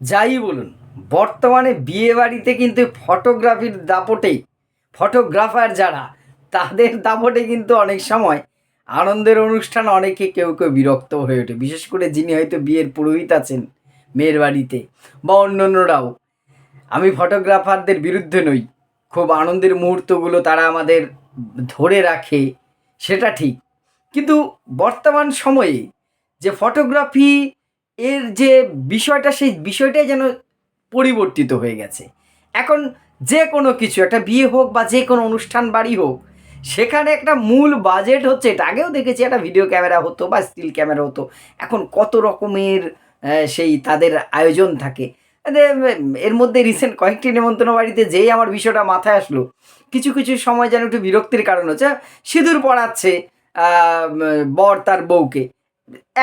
যাই বলুন, বর্তমানে বিয়ে বাড়িতে কিন্তু ফটোগ্রাফির দাপটেই ফটোগ্রাফার যারা তাদের দাপটে কিন্তু অনেক সময় আনন্দের অনুষ্ঠান অনেকে কেউ কেউ বিরক্ত হয়ে ওঠে, বিশেষ করে যিনি হয়তো বিয়ের পুরোহিত আছেন মেয়ের বাড়িতে বা অন্যান্যরাও। আমি ফটোগ্রাফারদের বিরুদ্ধে নই, খুব আনন্দের মুহূর্তগুলো তারা আমাদের ধরে রাখে, সেটা ঠিক। কিন্তু বর্তমান সময়ে যে ফটোগ্রাফি এর যে বিষয়টা, সেই বিষয়টাই যেন পরিবর্তিত হয়ে গেছে। এখন যে কোনো কিছু, একটা বিয়ে হোক বা যে কোনো অনুষ্ঠান বাড়ি হোক, সেখানে একটা মূল বাজেট হচ্ছে, এটা আগেও দেখেছি, একটা ভিডিও ক্যামেরা হতো বা স্টিল ক্যামেরা হতো। এখন কত রকমের সেই তাদের আয়োজন থাকে। এর মধ্যে রিসেন্ট কয়েকটি নেমন্তন্ন বাড়িতে যেই আমার বিষয়টা মাথায় আসলো, কিছু কিছু সময় যেন একটু বিরক্তির কারণ হচ্ছে। সিঁদুর পড়াচ্ছে বর তার বউকে,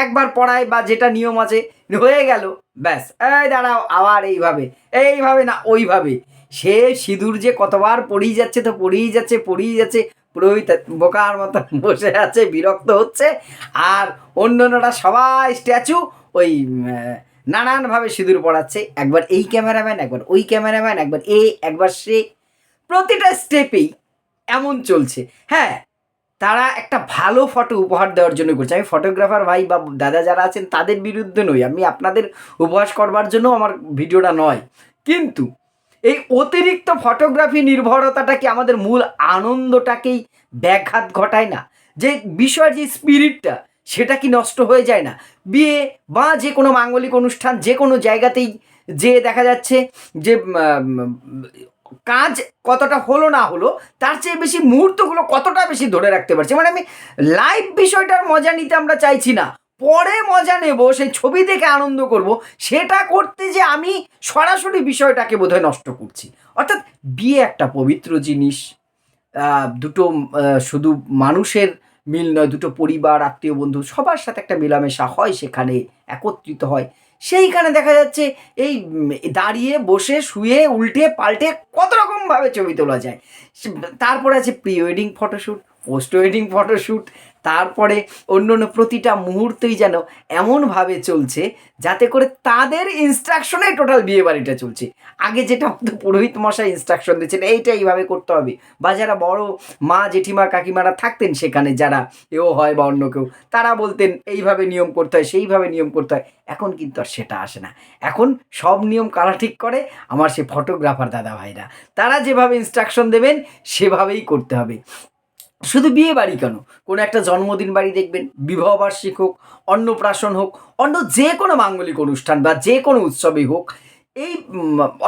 একবার পড়ায় বা যেটা নিয়ম আছে হয়ে গেল, ব্যাস, এই দাঁড়াও, আবার এইভাবে, এইভাবে না ওইভাবে। সে সিঁদুর যে কতবার পড়েই যাচ্ছে, তো পড়েই যাচ্ছে পড়েই যাচ্ছে, পুরোহিত বোকার মতো বসে আছে, বিরক্ত হচ্ছে। আর অন্যান্যরা সবাই স্ট্যাচু ওই নানানভাবে সিঁদুর পড়াচ্ছে, একবার এই ক্যামেরাম্যান, একবার ওই ক্যামেরাম্যান, একবার একবার সে, প্রতিটা স্টেপেই এমন চলছে। হ্যাঁ, তারা একটা ভালো ফটো উপহার দেওয়ার জন্য করছে। আমি ফটোগ্রাফার ভাই বা দাদা যারা আছেন তাদের বিরুদ্ধে নই, আমি আপনাদের উপহাস করবার জন্য আমার ভিডিওটা নয়। কিন্তু এই অতিরিক্ত ফটোগ্রাফি নির্ভরতাটা কি আমাদের মূল আনন্দটাকেই ব্যাঘাত ঘটায় না? যে বিষয়ের যে স্পিরিটটা, সেটা কি নষ্ট হয়ে যায় না? বিয়ে বা যে কোনো মাঙ্গলিক অনুষ্ঠান যে কোনো জায়গাতেই যে দেখা যাচ্ছে যে কাজ কতটা হলো না হলো, তার চেয়ে বেশি মুহূর্তগুলো কতটা বেশি ধরে রাখতে পারছি। মানে আমি লাইভ বিষয়টার মজা নিতে আমরা চাইছি না, পরে মজা নেব, সেই ছবি দেখে আনন্দ করব, সেটা করতে যে আমি সরাসরি বিষয়টাকে বোধহয় নষ্ট করছি। অর্থাৎ বিয়ে একটা পবিত্র জিনিস, দুটো শুধু মানুষের মিল নয়, দুটো পরিবার, আত্মীয়, বন্ধু সবার সাথে একটা মেলামেশা হয়, সেখানে একত্রিত হয়। সেইখানে দেখা যাচ্ছে এই দাঁড়িয়ে, বসে, শুয়ে, উল্টে, পাল্টে কত রকমভাবে ছবি তোলা যায়। তারপরে আছে pre wedding photoshoot, post wedding photoshoot, তারপরে অন্য প্রতিটা মুহূর্তই যেন এমনভাবে চলছে যাতে করে তাদের ইনস্ট্রাকশনে টোটাল বিয়ে বাড়িটা চলছে। আগে যেটা হতো, পুরোহিত মশাই ইনস্ট্রাকশন দিচ্ছেন, এইটা এইভাবে করতে হবে, বা যারা বড় মা, জেঠিমা, কাকিমারা থাকতেন সেখানে, যারা এও হয় বা অন্য কেউ, তারা বলতেন এইভাবে নিয়ম করতে হয়, সেইভাবে নিয়ম করতে হয়। এখন কিন্তু আর সেটা আসে না। এখন সব নিয়ম কারা ঠিক করে? আমার সে ফটোগ্রাফার দাদা ভাইরা। তারা যেভাবে ইনস্ট্রাকশন দেবেন সেভাবেই করতে হবে। শুধু বিয়ে বাড়ি কেন, কোনো একটা জন্মদিন বাড়ি দেখবেন, বিবাহবার্ষিক হোক, অন্নপ্রাশন হোক, অন্য যে কোনো মাঙ্গলিক অনুষ্ঠান বা যে কোনো উৎসবই হোক, এই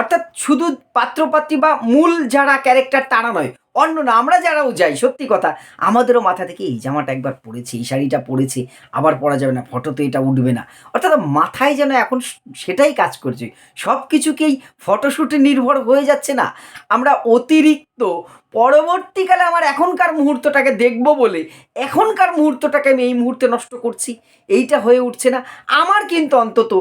অর্থাৎ শুধু পাত্রপাত্রী বা মূল যারা ক্যারেক্টার তারা নয়, অন্য না, আমরা যারাও যাই, সত্যি কথা, আমাদেরও মাথা থেকে এই জামাটা একবার পরেছে, এই শাড়িটা পরেছে, আবার পরা যাবে না, ফটোতে এটা উঠবে না। অর্থাৎ মাথায় যেন এখন সেটাই কাজ করছে, সব কিছুকেই ফটোশ্যুটে নির্ভর হয়ে যাচ্ছে না আমরা অতিরিক্ত। পরবর্তীকালে আমার এখনকার মুহূর্তটাকে দেখব বলে এখনকার মুহূর্তটাকে আমি এই মুহূর্তে নষ্ট করছি, এইটা হয়ে উঠছে না আমার। কিন্তু অন্তত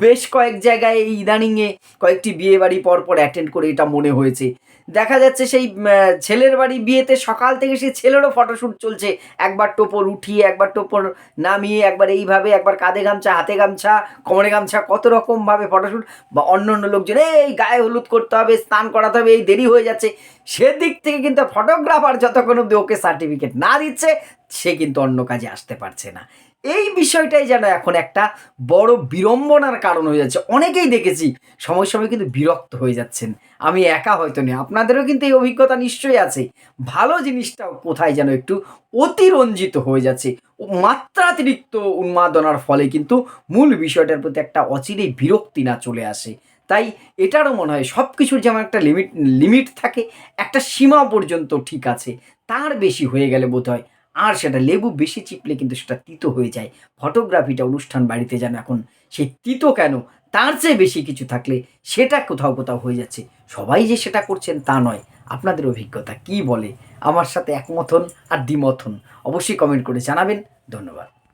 বেশ কয়েক জায়গায় এই ইদানিংয়ে কয়েকটি বিয়ে বাড়ি পরপর অ্যাটেন্ড করে এটা মনে হয়েছে, দেখা যাচ্ছে সেই ছেলের বাড়ি বিয়েতে সকাল থেকে সেই ছেলেরও ফটোশ্যুট চলছে, একবার টোপর উঠিয়ে, একবার টোপর নামিয়ে, একবার এইভাবে, একবার কাঁধে গামছা, হাতে গামছা, কোমরে গামছা, কত রকমভাবে ফটোশ্যুট। বা অন্য লোকজন এই গায়ে হলুদ করতে হবে, স্নান করাতে হবে, এই দেরি হয়ে যাচ্ছে, সেদিক থেকে কিন্তু ফটোগ্রাফার যতক্ষণ অব্দি ওকে সার্টিফিকেট না দিচ্ছে, সে কিন্তু অন্য কাজে আসতে পারছে না। এই বিষয়টাই যেন এখন একটা বড় বিড়ম্বনার কারণ হয়ে যাচ্ছে। অনেকেই দেখেছি সময় সময় কিন্তু বিরক্ত হয়ে যাচ্ছেন, আমি একা হয়তো নেই, আপনাদেরও কিন্তু এই অভিজ্ঞতা নিশ্চয়ই আছে। ভালো জিনিসটাও কোথায় যেন একটু অতিরঞ্জিত হয়ে যাচ্ছে, মাত্রাতিরিক্ত উন্মাদনার ফলে কিন্তু মূল বিষয়টার প্রতি একটা অচিরেই বিরক্তি না চলে আসে। তাই এটারও মনে হয় সব কিছুর যেমন একটা লিমিট থাকে, একটা সীমা পর্যন্ত ঠিক আছে, তার বেশি হয়ে গেলে বোধহয় আর সেটা, লেবু বেশি চিপলে কিন্তু সেটা তিতো হয়ে যায়। ফটোগ্রাফিটা অনুষ্ঠান বাড়িতে যেন এখন সেই তিতো কেন, তার চেয়ে বেশি কিছু থাকলে সেটা কোথাও কোথাও হয়ে যাচ্ছে। সবাই যে সেটা করছেন তা নয়। আপনাদের অভিজ্ঞতা কী বলে? আমার সাথে একমত হন আর দ্বিমত হন, অবশ্যই কমেন্ট করে জানাবেন। ধন্যবাদ।